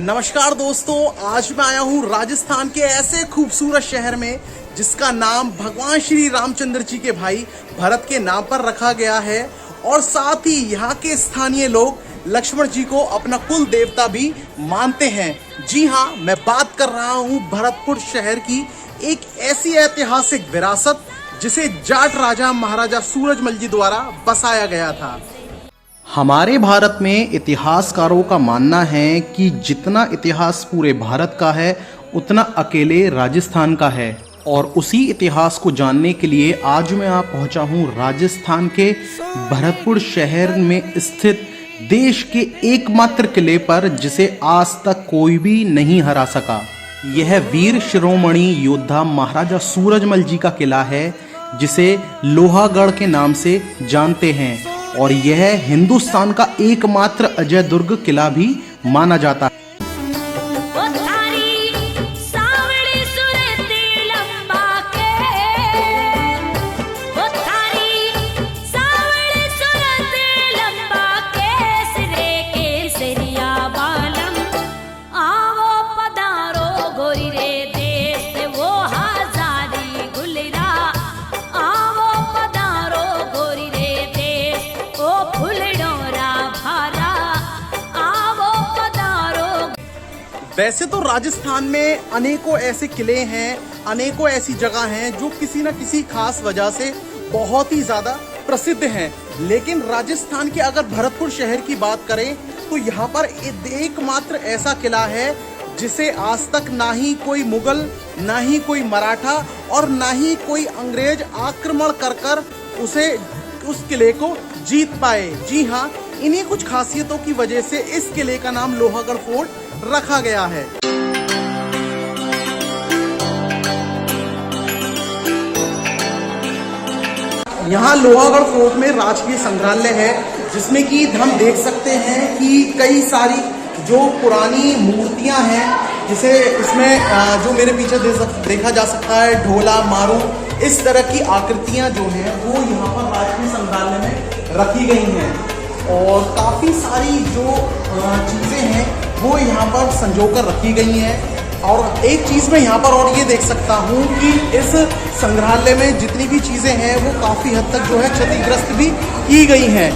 नमस्कार दोस्तों, आज मैं आया हूँ राजस्थान के ऐसे खूबसूरत शहर में जिसका नाम भगवान श्री रामचंद्र जी के भाई भरत के नाम पर रखा गया है और साथ ही यहाँ के स्थानीय लोग लक्ष्मण जी को अपना कुल देवता भी मानते हैं। जी हाँ, मैं बात कर रहा हूँ भरतपुर शहर की एक ऐसी ऐतिहासिक विरासत जिसे जाट राजा महाराजा सूरजमल जी द्वारा बसाया गया था। हमारे भारत में इतिहासकारों का मानना है कि जितना इतिहास पूरे भारत का है उतना अकेले राजस्थान का है, और उसी इतिहास को जानने के लिए आज मैं यहाँ पहुँचा हूँ राजस्थान के भरतपुर शहर में स्थित देश के एकमात्र किले पर जिसे आज तक कोई भी नहीं हरा सका। यह वीर शिरोमणि योद्धा महाराजा सूरजमल जी का किला है जिसे लोहागढ़ के नाम से जानते हैं, और यह हिंदुस्तान का एकमात्र अजय दुर्ग किला भी माना जाता है। वैसे तो राजस्थान में अनेकों ऐसे किले हैं, अनेकों ऐसी जगह हैं जो किसी न किसी खास वजह से बहुत ही ज़्यादा प्रसिद्ध हैं, लेकिन राजस्थान के अगर भरतपुर शहर की बात करें तो यहाँ पर एकमात्र ऐसा किला है जिसे आज तक ना ही कोई मुगल, ना ही कोई मराठा और ना ही कोई अंग्रेज आक्रमण कर उस किले को जीत पाए। जी हाँ, इन्हीं कुछ खासियतों की वजह से इस किले का नाम लोहागढ़ फोर्ट रखा गया है। यहाँ लोहागढ़ फोर्ट में राजकीय संग्रहालय है जिसमें कि हम देख सकते हैं कि कई सारी जो पुरानी मूर्तियां हैं, जिसे इसमें जो मेरे पीछे देखा जा सकता है ढोला, मारू, इस तरह की आकृतियां जो हैं वो यहाँ पर राजकीय संग्रहालय में रखी गई हैं, और काफ़ी सारी जो चीज़ें हैं वो यहाँ पर संजोकर रखी गई हैं। और एक चीज़ मैं यहाँ पर और ये देख सकता हूँ कि इस संग्रहालय में जितनी भी चीज़ें हैं वो काफ़ी हद तक जो है क्षतिग्रस्त भी की गई हैं,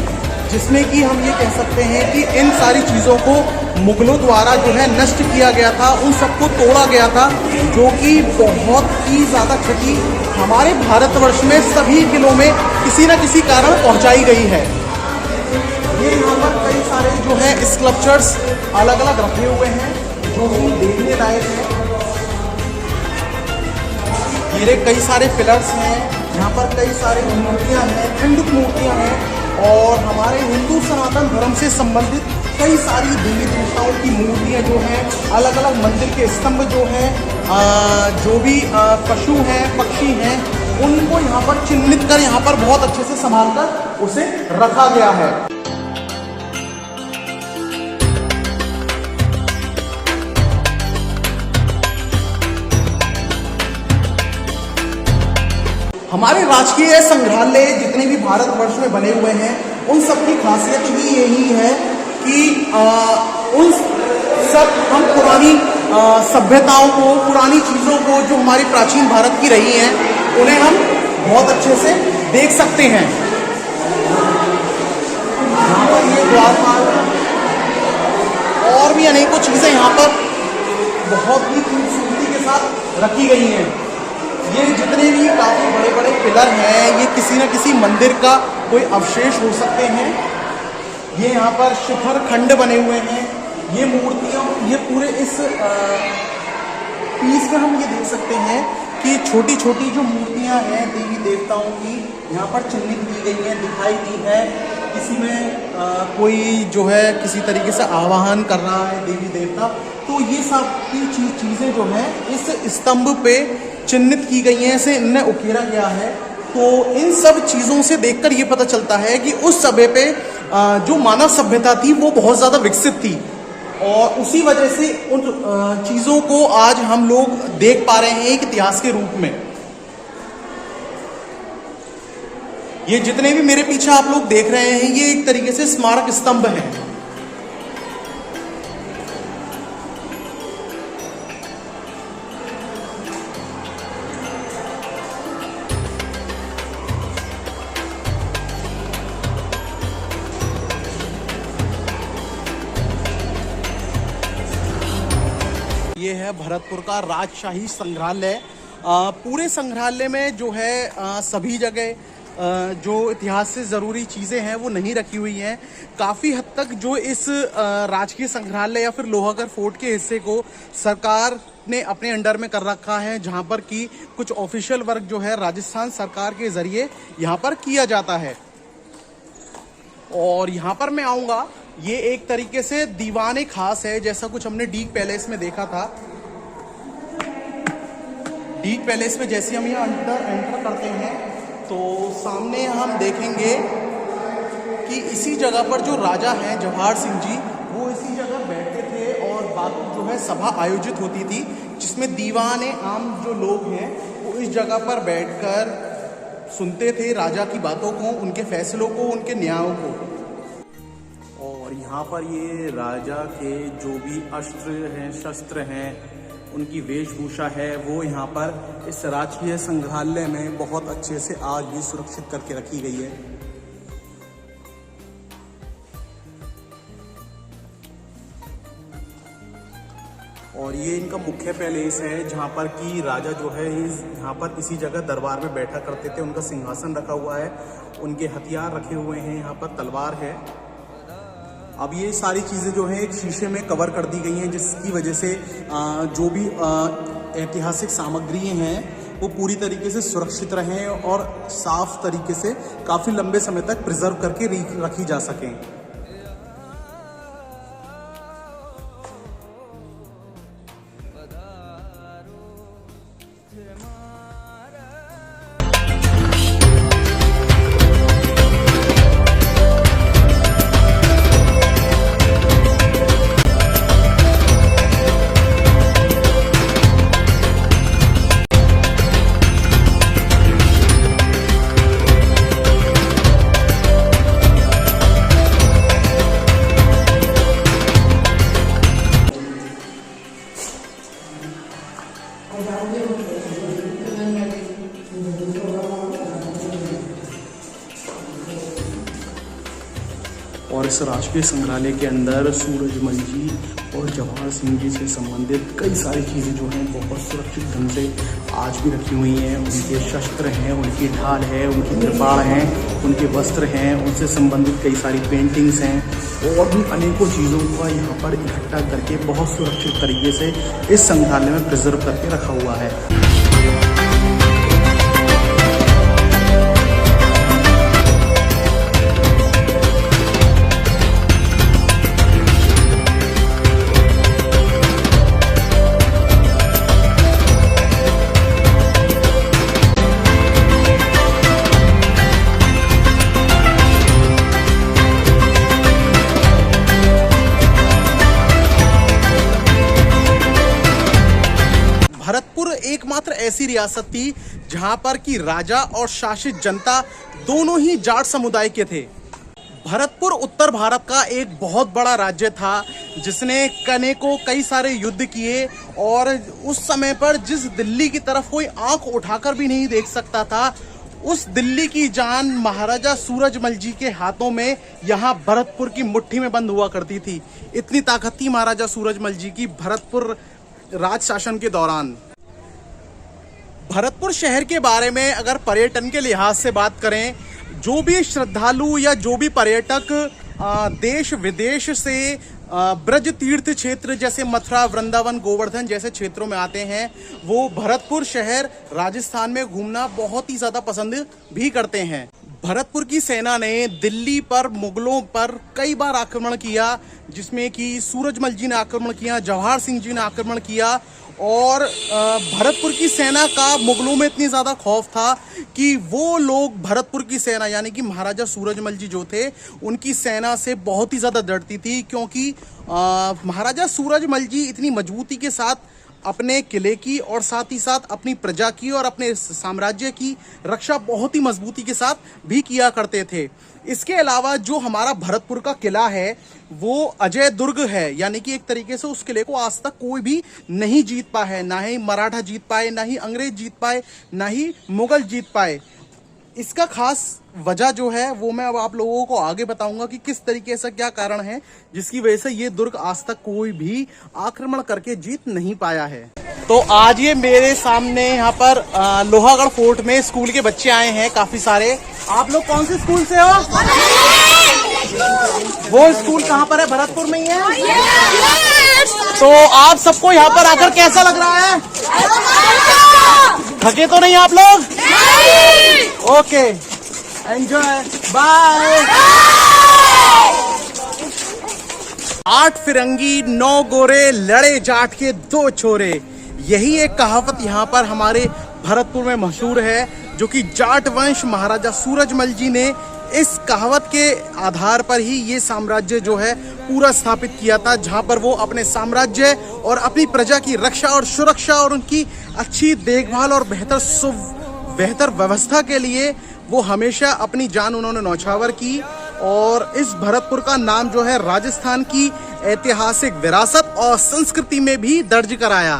जिसमें कि हम ये कह सकते हैं कि इन सारी चीज़ों को मुगलों द्वारा जो है नष्ट किया गया था, उन सबको तोड़ा गया था, जो कि बहुत ही ज़्यादा क्षति हमारे भारतवर्ष में सभी किलों में किसी न किसी कारण पहुँचाई गई है। ये यहाँ पर कई सारे जो है स्कल्पचर्स अलग अलग रखे हुए हैं जो कि देखने लायक है। ये कई सारे पिलर्स हैं, यहाँ पर कई सारे मूर्तियाँ हैं, खंडित मूर्तियाँ हैं, और हमारे हिंदू सनातन धर्म से संबंधित कई सारी देवी देवताओं की मूर्तियाँ जो हैं, अलग अलग मंदिर के स्तंभ जो हैं, जो भी पशु हैं, पक्षी हैं, उनको यहाँ पर चिन्हित कर यहाँ पर बहुत अच्छे से संभाल कर उसे रखा गया है। हमारे राजकीय संग्रहालय जितने भी भारतवर्ष में बने हुए हैं उन सब की खासियत ही यही है कि उन सब हम पुरानी सभ्यताओं को, पुरानी चीज़ों को जो हमारी प्राचीन भारत की रही हैं उन्हें हम बहुत अच्छे से देख सकते हैं। यहाँ पर ये द्वारपाल और भी अनेकों चीज़ें यहाँ पर बहुत ही खूबसूरती के साथ रखी गई हैं। ये जितने भी काफ़ी बड़े बड़े पिलर हैं ये किसी न किसी मंदिर का कोई अवशेष हो सकते हैं। ये यहाँ पर शिखर खंड बने हुए हैं। ये मूर्तियाँ, ये पूरे इस पीस में हम ये देख सकते हैं कि छोटी छोटी जो मूर्तियाँ हैं देवी देवताओं की यहाँ पर चिन्हित की गई हैं, दिखाई दी है। किसी में कोई जो है किसी तरीके से आवाहन कर रहा है देवी देवता, तो ये सब की चीज़ें जो हैं इस स्तंभ पे चिन्हित की गई हैं, इसे इनने उकेरा गया है। तो इन सब चीज़ों से देखकर ये पता चलता है कि उस समय पे जो मानव सभ्यता थी वो बहुत ज़्यादा विकसित थी, और उसी वजह से उन चीज़ों को आज हम लोग देख पा रहे हैं एक इतिहास के रूप में। ये जितने भी मेरे पीछे आप लोग देख रहे हैं ये एक तरीके से स्मारक स्तंभ है। ये है भरतपुर का राजशाही संग्रहालय। पूरे संग्रहालय में जो है सभी जगह जो इतिहास से ज़रूरी चीज़ें हैं वो नहीं रखी हुई हैं। काफ़ी हद तक जो इस राजकीय संग्रहालय या फिर लोहागढ़ फोर्ट के हिस्से को सरकार ने अपने अंडर में कर रखा है, जहां पर कि कुछ ऑफिशियल वर्क जो है राजस्थान सरकार के ज़रिए यहां पर किया जाता है। और यहां पर मैं आऊँगा, ये एक तरीके से दीवाने खास है, जैसा कुछ हमने डीक पैलेस में देखा था। डीक पैलेस में जैसे हम यहाँ एंटर करते हैं तो सामने हम देखेंगे कि इसी जगह पर जो राजा हैं जवाहर सिंह जी, वो इसी जगह बैठते थे और बाकी जो है सभा आयोजित होती थी, जिसमें दीवाने आम जो लोग हैं वो इस जगह पर बैठकर सुनते थे राजा की बातों को, उनके फैसलों को, उनके न्यायों को। और यहाँ पर ये राजा के जो भी अस्त्र हैं, शस्त्र हैं, उनकी वेशभूषा है, वो यहाँ पर इस राजकीय संग्रहालय में बहुत अच्छे से आज भी सुरक्षित करके रखी गई है। और ये इनका मुख्य पैलेस है, जहाँ पर कि राजा जो है यहाँ पर इसी जगह दरबार में बैठा करते थे। उनका सिंहासन रखा हुआ है, उनके हथियार रखे हुए हैं, यहाँ पर तलवार है। अब ये सारी चीज़ें जो हैं एक शीशे में कवर कर दी गई हैं, जिसकी वजह से जो भी ऐतिहासिक सामग्री हैं वो पूरी तरीके से सुरक्षित रहें और साफ तरीके से काफ़ी लंबे समय तक प्रिजर्व करके रखी जा सकें। और इस राष्ट्रीय संग्रहालय के अंदर सूरजमल जी और जवाहर सिंह जी से संबंधित कई सारी चीज़ें जो हैं बहुत सुरक्षित ढंग से आज भी रखी हुई हैं। उनके शस्त्र हैं, उनकी ढाल है, उनकी कृपाण हैं, उनके वस्त्र हैं, उनसे संबंधित कई सारी पेंटिंग्स हैं और भी अनेकों चीज़ों का यहाँ पर इकट्ठा करके बहुत सुरक्षित तरीके से इस संग्रहालय में प्रिजर्व करके रखा हुआ है। भरतपुर एकमात्र ऐसी रियासत थी जहां पर कि राजा और शासित जनता दोनों ही जाट समुदाय के थे। भरतपुर उत्तर भारत का एक बहुत बड़ा राज्य था, जिसने कई सारे युद्ध किए और उस समय पर जिस दिल्ली की तरफ कोई आंख उठाकर भी नहीं देख सकता था, उस दिल्ली की जान महाराजा सूरजमल जी के हाथों में यहाँ भरतपुर की मुट्ठी में बंद हुआ करती थी। इतनी ताकत थी महाराजा सूरजमल जी की भरतपुर राज शासन के दौरान। भरतपुर शहर के बारे में अगर पर्यटन के लिहाज से बात करें, जो भी श्रद्धालु या जो भी पर्यटक देश विदेश से ब्रज तीर्थ क्षेत्र जैसे मथुरा, वृंदावन, गोवर्धन जैसे क्षेत्रों में आते हैं, वो भरतपुर शहर राजस्थान में घूमना बहुत ही ज़्यादा पसंद भी करते हैं। भरतपुर की सेना ने दिल्ली पर मुगलों पर कई बार आक्रमण किया, जिसमें कि सूरजमल जी ने आक्रमण किया, जवाहर सिंह जी ने आक्रमण किया और भरतपुर की सेना का मुगलों में इतनी ज़्यादा खौफ था कि वो लोग भरतपुर की सेना यानी कि महाराजा सूरजमल जी जो थे उनकी सेना से बहुत ही ज़्यादा डरती थी, क्योंकि महाराजा सूरजमल जी इतनी मजबूती के साथ अपने किले की और साथ ही साथ अपनी प्रजा की और अपने साम्राज्य की रक्षा बहुत ही मजबूती के साथ भी किया करते थे। इसके अलावा जो हमारा भरतपुर का किला है वो अजय दुर्ग है, यानी कि एक तरीके से उस किले को आज तक कोई भी नहीं जीत पाया है, ना ही मराठा जीत पाए, ना ही अंग्रेज जीत पाए, ना ही मुगल जीत पाए। इसका खास वजह जो है वो मैं अब आप लोगों को आगे बताऊंगा कि किस तरीके से क्या कारण है जिसकी वजह से ये दुर्ग आज तक कोई भी आक्रमण करके जीत नहीं पाया है। तो आज ये मेरे सामने यहाँ पर लोहागढ़ फोर्ट में स्कूल के बच्चे आए हैं काफी सारे। आप लोग कौन से स्कूल से हो? वो स्कूल कहाँ पर है? भरतपुर में ही है। तो आप सबको यहाँ पर आकर कैसा लग रहा है? थके तो नहीं आप लोग? Okay, enjoy, bye. 8 फिरंगी 9 गोरे लड़े जाट के 2 छोरे, यही एक कहावत यहाँ पर हमारे भरतपुर में मशहूर है, जो कि जाट वंश महाराजा सूरजमल जी ने इस कहावत के आधार पर ही ये साम्राज्य जो है पूरा स्थापित किया था, जहां पर वो अपने साम्राज्य और अपनी प्रजा की रक्षा और सुरक्षा और उनकी अच्छी देखभाल और बेहतर व्यवस्था के लिए वो हमेशा अपनी जान उन्होंने न्यौछावर की। और इस भरतपुर का नाम जो है राजस्थान की ऐतिहासिक विरासत और संस्कृति में भी दर्ज कराया।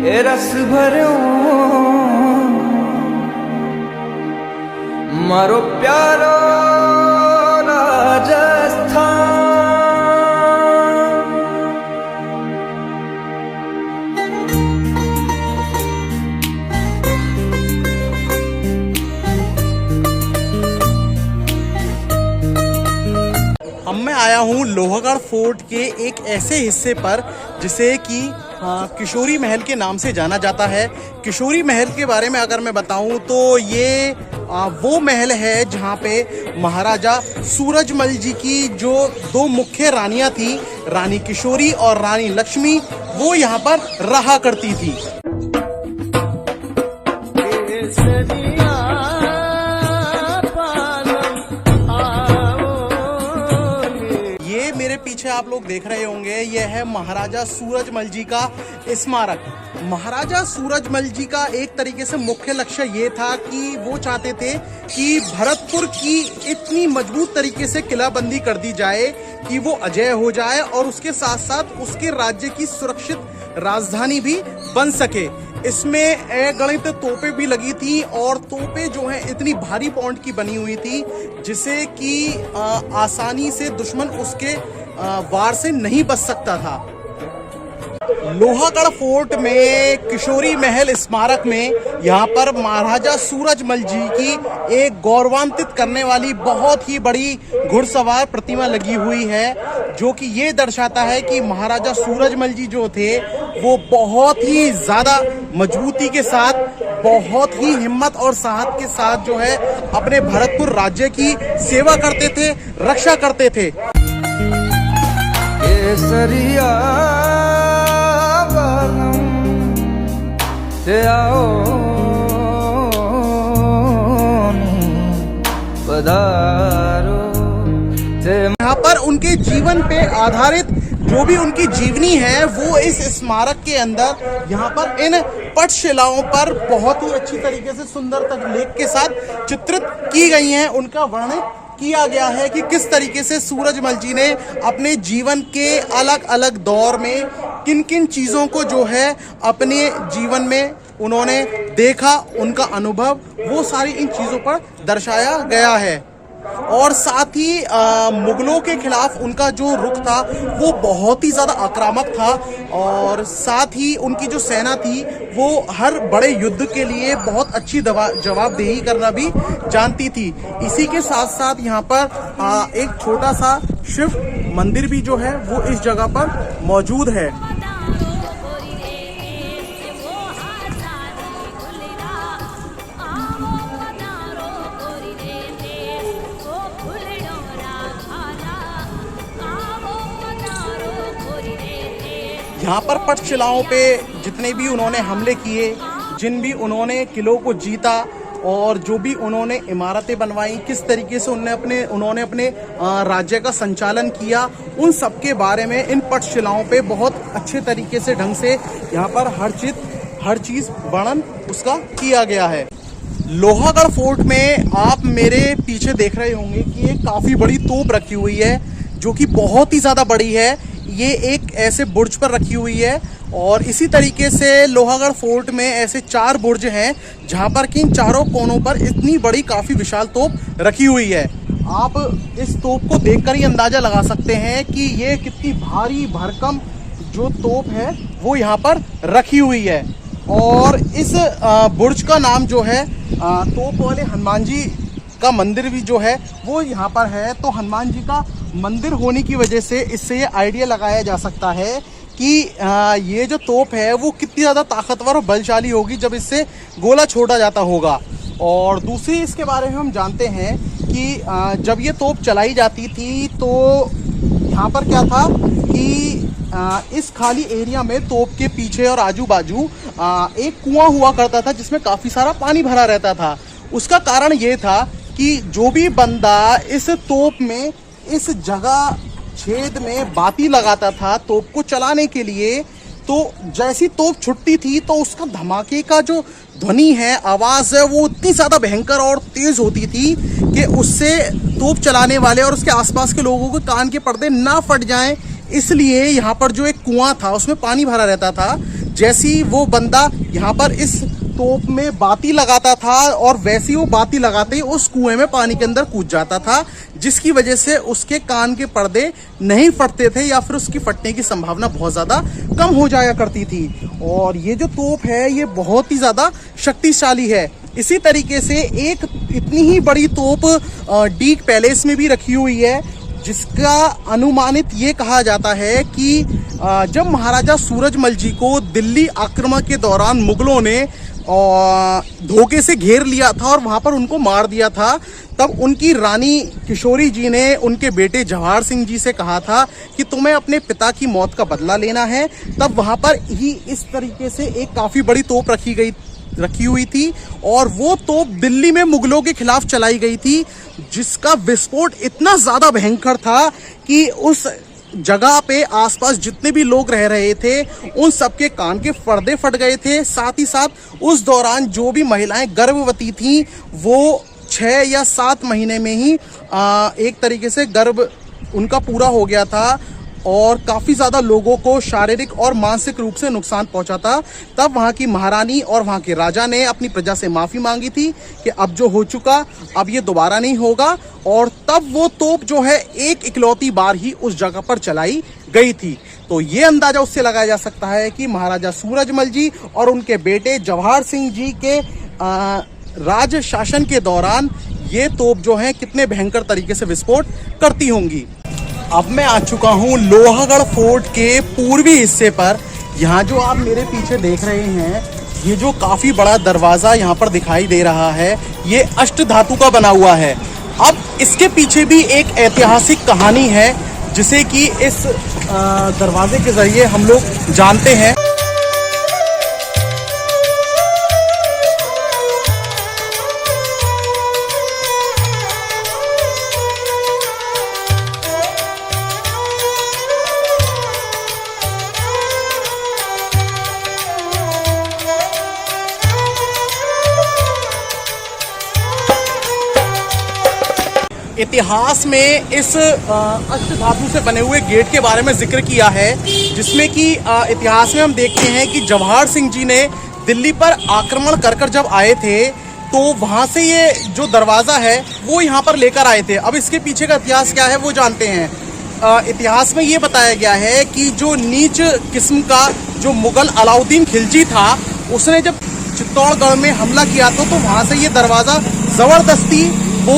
ए रस भरो मारो प्यारो राजस्थान। अब मैं आया हूँ लोहागढ़ फोर्ट के एक ऐसे हिस्से पर जिसे कि किशोरी महल के नाम से जाना जाता है। किशोरी महल के बारे में अगर मैं बताऊं तो ये वो महल है जहां पे महाराजा सूरजमल जी की जो 2 मुख्य रानियां थी, रानी किशोरी और रानी लक्ष्मी, वो यहाँ पर रहा करती थी। ये मेरे पीछे आप लोग देख रहे होंगे, यह है महाराजा सूरजमल जी का स्मारक। महाराजा सूरजमल जी का एक तरीके से मुख्य लक्ष्य ये था कि वो चाहते थे कि भरतपुर की इतनी मजबूत तरीके से किलाबंदी कर दी जाए कि वो अजेय हो जाए और उसके साथ साथ उसके राज्य की सुरक्षित राजधानी भी बन सके। इसमें अगणित तोपें भी लगी थी और तोपें जो हैं इतनी भारी पौंड की बनी हुई थी जिसे कि आसानी से दुश्मन उसके वार से नहीं बच सकता था। लोहागढ़ फोर्ट में किशोरी महल स्मारक में यहाँ पर महाराजा सूरजमल जी की एक गौरवान्वित करने वाली बहुत ही बड़ी घुड़सवार प्रतिमा लगी हुई है, जो कि ये दर्शाता है कि महाराजा सूरजमल जी जो थे वो बहुत ही ज्यादा मजबूती के साथ, बहुत ही हिम्मत और साहस के साथ जो है अपने भरतपुर राज्य की सेवा करते थे, रक्षा करते थे। केसरिया यहाँ पर उनके जीवन पे आधारित जो भी उनकी जीवनी है वो इस स्मारक के अंदर यहाँ पर इन पटशिलाओं पर बहुत ही अच्छी तरीके से सुंदर लेख के साथ चित्रित की गई हैं। उनका वर्णन किया गया है कि किस तरीके से सूरजमल जी ने अपने जीवन के अलग अलग दौर में किन किन चीज़ों को जो है अपने जीवन में उन्होंने देखा, उनका अनुभव, वो सारी इन चीज़ों पर दर्शाया गया है। और साथ ही मुगलों के खिलाफ उनका जो रुख था वो बहुत ही ज़्यादा आक्रामक था और साथ ही उनकी जो सेना थी वो हर बड़े युद्ध के लिए बहुत अच्छी जवाबदेही करना भी जानती थी। इसी के साथ साथ यहाँ पर एक छोटा सा शिव मंदिर भी जो है वो इस जगह पर मौजूद है। यहाँ पर पटशिलाओं पे जितने भी उन्होंने हमले किए, जिन भी उन्होंने किलों को जीता और जो भी उन्होंने इमारतें बनवाई, किस तरीके से उन्होंने अपने राज्य का संचालन किया, उन सब के बारे में इन पटशिलाओं पे बहुत अच्छे तरीके से ढंग से यहाँ पर हर चीज़ वर्णन उसका किया गया है। लोहागढ़ फोर्ट में आप मेरे पीछे देख रहे होंगे कि एक काफ़ी बड़ी तोप रखी हुई है जो कि बहुत ही ज़्यादा बड़ी है। ये एक ऐसे बुर्ज पर रखी हुई है। और इसी तरीके से लोहागढ़ फोर्ट में ऐसे 4 बुर्ज हैं जहां पर कि इन चारों कोनों पर इतनी बड़ी काफ़ी विशाल तोप रखी हुई है। आप इस तोप को देखकर ही अंदाज़ा लगा सकते हैं कि ये कितनी भारी भरकम जो तोप है वो यहाँ पर रखी हुई है। और इस बुर्ज का नाम जो है तोप वाले हनुमान जी का मंदिर भी जो है वो यहाँ पर है। तो हनुमान जी का मंदिर होने की वजह से इससे ये आइडिया लगाया जा सकता है कि ये जो तोप है वो कितनी ज़्यादा ताकतवर और बलशाली होगी जब इससे गोला छोड़ा जाता होगा। और दूसरी इसके बारे में हम जानते हैं कि जब ये तोप चलाई जाती थी तो यहाँ पर क्या था कि इस खाली एरिया में तोप के पीछे और आजू बाजू एक कुआं हुआ करता था जिसमें काफ़ी सारा पानी भरा रहता था। उसका कारण ये था कि जो भी बंदा इस तोप में इस जगह छेद में बाती लगाता था तोप को चलाने के लिए, तो जैसी तोप छुट्टी थी तो उसका धमाके का जो ध्वनि है, आवाज़ है, वो इतनी ज़्यादा भयंकर और तेज़ होती थी कि उससे तोप चलाने वाले और उसके आसपास के लोगों के कान के पर्दे ना फट जाएं। इसलिए यहाँ पर जो एक कुआं था उसमें पानी भरा रहता था, जैसी वो बंदा यहाँ पर इस तोप में बाती लगाता था और वैसी वो बाती लगाते ही उस कुएं में पानी के अंदर कूद जाता था, जिसकी वजह से उसके कान के पर्दे नहीं फटते थे या फिर उसकी फटने की संभावना बहुत ज़्यादा कम हो जाया करती थी। और ये जो तोप है ये बहुत ही ज़्यादा शक्तिशाली है। इसी तरीके से एक इतनी ही बड़ी तोप डीग पैलेस में भी रखी हुई है, जिसका अनुमानित ये कहा जाता है कि जब महाराजा सूरजमल जी को दिल्ली आक्रमण के दौरान मुगलों ने धोखे से घेर लिया था और वहाँ पर उनको मार दिया था, तब उनकी रानी किशोरी जी ने उनके बेटे जवाहर सिंह जी से कहा था कि तुम्हें अपने पिता की मौत का बदला लेना है। तब वहाँ पर ही इस तरीके से एक काफ़ी बड़ी तोप रखी हुई थी और वो तोप दिल्ली में मुगलों के खिलाफ चलाई गई थी, जिसका विस्फोट इतना ज़्यादा भयंकर था कि उस जगह पे आसपास जितने भी लोग रह रहे थे उन सबके कान के पर्दे फट गए थे। साथ ही साथ उस दौरान जो भी महिलाएं गर्भवती थीं वो 6 या 7 महीने में ही एक तरीके से गर्भ उनका पूरा हो गया था और काफ़ी ज़्यादा लोगों को शारीरिक और मानसिक रूप से नुकसान पहुंचा था। तब वहाँ की महारानी और वहाँ के राजा ने अपनी प्रजा से माफ़ी मांगी थी कि अब जो हो चुका अब ये दोबारा नहीं होगा। और तब वो तोप जो है एक इकलौती बार ही उस जगह पर चलाई गई थी। तो ये अंदाज़ा उससे लगाया जा सकता है कि महाराजा सूरजमल जी और उनके बेटे जवाहर सिंह जी के राज शासन के दौरान ये तोप जो है कितने भयंकर तरीके से विस्फोट करती होंगी। अब मैं आ चुका हूँ लोहागढ़ फोर्ट के पूर्वी हिस्से पर। यहाँ जो आप मेरे पीछे देख रहे हैं ये जो काफ़ी बड़ा दरवाज़ा यहाँ पर दिखाई दे रहा है ये अष्ट धातु का बना हुआ है। अब इसके पीछे भी एक ऐतिहासिक कहानी है जिसे कि इस दरवाजे के ज़रिए हम लोग जानते हैं। इतिहास में इस अष्ट धातु से बने हुए गेट के बारे में जिक्र किया है, जिसमें कि इतिहास में हम देखते हैं कि जवाहर सिंह जी ने दिल्ली पर आक्रमण कर जब आए थे तो वहाँ से ये जो दरवाज़ा है वो यहाँ पर लेकर आए थे। अब इसके पीछे का इतिहास क्या है वो जानते हैं। इतिहास में ये बताया गया है कि जो नीच किस्म का जो मुगल अलाउद्दीन खिलजी था उसने जब चित्तौड़गढ़ में हमला किया था तो वहाँ से ये दरवाज़ा ज़बरदस्ती वो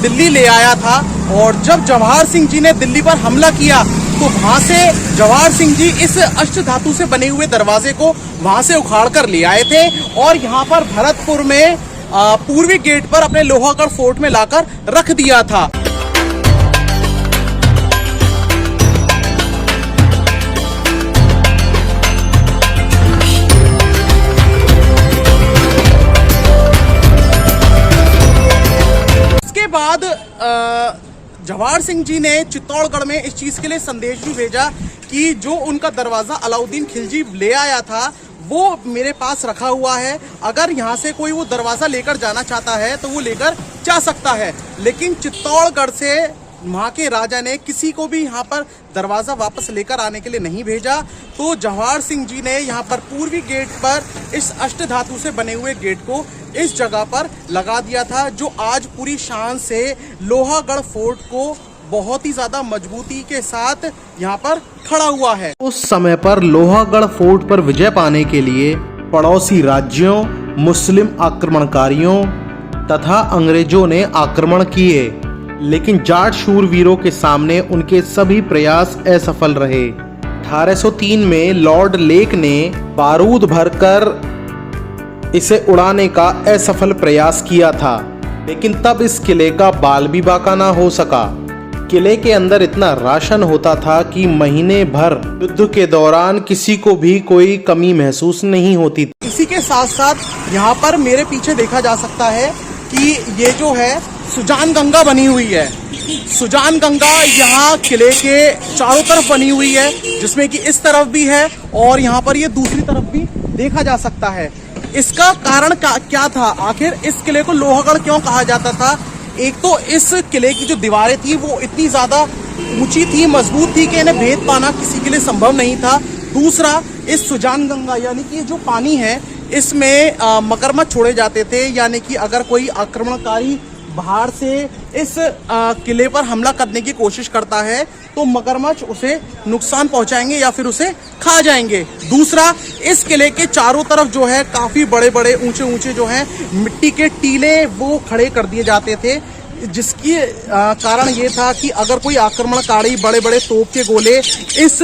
दिल्ली ले आया था। और जब जवाहर सिंह जी ने दिल्ली पर हमला किया तो वहाँ से जवाहर सिंह जी इस अष्ट धातु से बने हुए दरवाजे को वहाँ से उखाड़ कर ले आए थे और यहाँ पर भरतपुर में पूर्वी गेट पर अपने लोहागढ़ फोर्ट में लाकर रख दिया था। बाद जवाहर सिंह जी ने चित्तौड़गढ़ में इस चीज़ के लिए संदेश भी भेजा कि जो उनका दरवाज़ा अलाउद्दीन खिलजी ले आया था वो मेरे पास रखा हुआ है, अगर यहाँ से कोई वो दरवाज़ा लेकर जाना चाहता है तो वो लेकर जा सकता है। लेकिन चित्तौड़गढ़ से वहाँ के राजा ने किसी को भी यहाँ पर दरवाज़ा वापस लेकर आने के लिए नहीं भेजा। तो जवाहर सिंह जी ने यहाँ पर पूर्वी गेट पर इस अष्टधातु से बने हुए गेट को इस जगह पर लगा दिया था, जो आज पूरी शान से लोहागढ़ फोर्ट को बहुत ही ज़्यादा मजबूती के साथ यहाँ पर खड़ा हुआ है। उस समय पर लोहागढ़ फोर्ट पर विजय पाने के लिए पड़ोसी राज्यों, मुस्लिम आक्रमणकारियों तथा अंग्रेजों ने आक्रमण किए, लेकिन जाट शूरवीरों के सामने उनके सभी प्रयास असफल रहे। 1803 में लॉर्ड लेक ने बारूद भरकर इसे उड़ाने का असफल प्रयास किया था, लेकिन तब इस किले का बाल भी बाका ना हो सका। किले के अंदर इतना राशन होता था कि महीने भर युद्ध के दौरान किसी को भी कोई कमी महसूस नहीं होती थी। इसी के साथ साथ यहाँ पर मेरे पीछे देखा जा सकता है कि ये जो है सुजान गंगा बनी हुई है। सुजान गंगा यहाँ किले के चारों तरफ बनी हुई है, जिसमें कि इस तरफ भी है और यहाँ पर ये दूसरी तरफ भी देखा जा सकता है। इसका कारण क्या था? आखिर इस किले को लोहागढ़ क्यों कहा जाता था? एक तो इस किले की जो दीवारें थी वो इतनी ज़्यादा ऊंची थी, मजबूत थी कि इन्हें भेद पाना किसी के लिए संभव नहीं था। दूसरा, इस सुजान गंगा यानी कि जो पानी है इसमें मगरमच्छ छोड़े जाते थे, यानी कि अगर कोई आक्रमणकारी बाहर से इस किले पर हमला करने की कोशिश करता है तो मगरमच्छ उसे नुकसान पहुंचाएंगे या फिर उसे खा जाएंगे। दूसरा, इस किले के चारों तरफ जो है काफ़ी बड़े बड़े ऊंचे ऊंचे जो हैं मिट्टी के टीले वो खड़े कर दिए जाते थे, जिसकी कारण ये था कि अगर कोई आक्रमणकारी बड़े बड़े तोप के गोले इस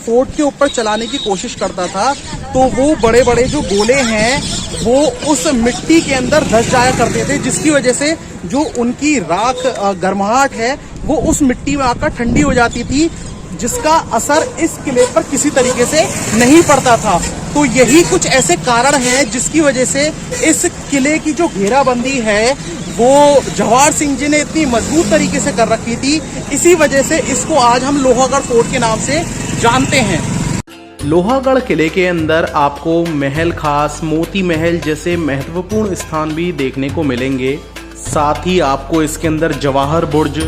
फोर्ट के ऊपर चलाने की कोशिश करता था तो वो बड़े बड़े जो गोले हैं वो उस मिट्टी के अंदर धंस जाया करते थे, जिसकी वजह से जो उनकी राख गर्माहट है वो उस मिट्टी में आकर ठंडी हो जाती थी, जिसका असर इस किले पर किसी तरीके से नहीं पड़ता था। तो यही कुछ ऐसे कारण हैं जिसकी वजह से इस किले की जो घेराबंदी है वो जवाहर सिंह जी ने इतनी मजबूत तरीके से कर रखी थी। इसी वजह से इसको आज हम लोहागढ़ फोर्ट के नाम से जानते हैं। लोहागढ़ किले के अंदर आपको महल खास, मोती महल जैसे महत्वपूर्ण स्थान भी देखने को मिलेंगे। साथ ही आपको इसके अंदर जवाहर बुर्ज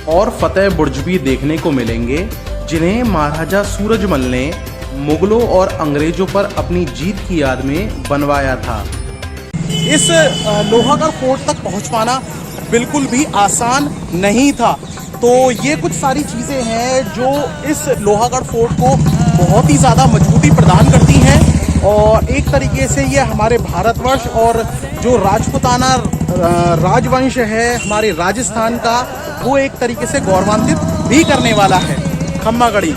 और फतेह बुर्ज भी देखने को मिलेंगे, जिन्हें महाराजा सूरजमल ने मुगलों और अंग्रेजों पर अपनी जीत की याद में बनवाया था। इस लोहागढ़ फोर्ट तक पहुंच पाना बिल्कुल भी आसान नहीं था। तो ये कुछ सारी चीज़ें हैं जो इस लोहागढ़ फोर्ट को बहुत ही ज़्यादा मजबूती प्रदान करती हैं और एक तरीके से ये हमारे भारतवर्ष और जो राजपूताना राजवंश है हमारे राजस्थान का, वो एक तरीके से गौरवान्वित भी करने वाला है। खम्मागढ़ी।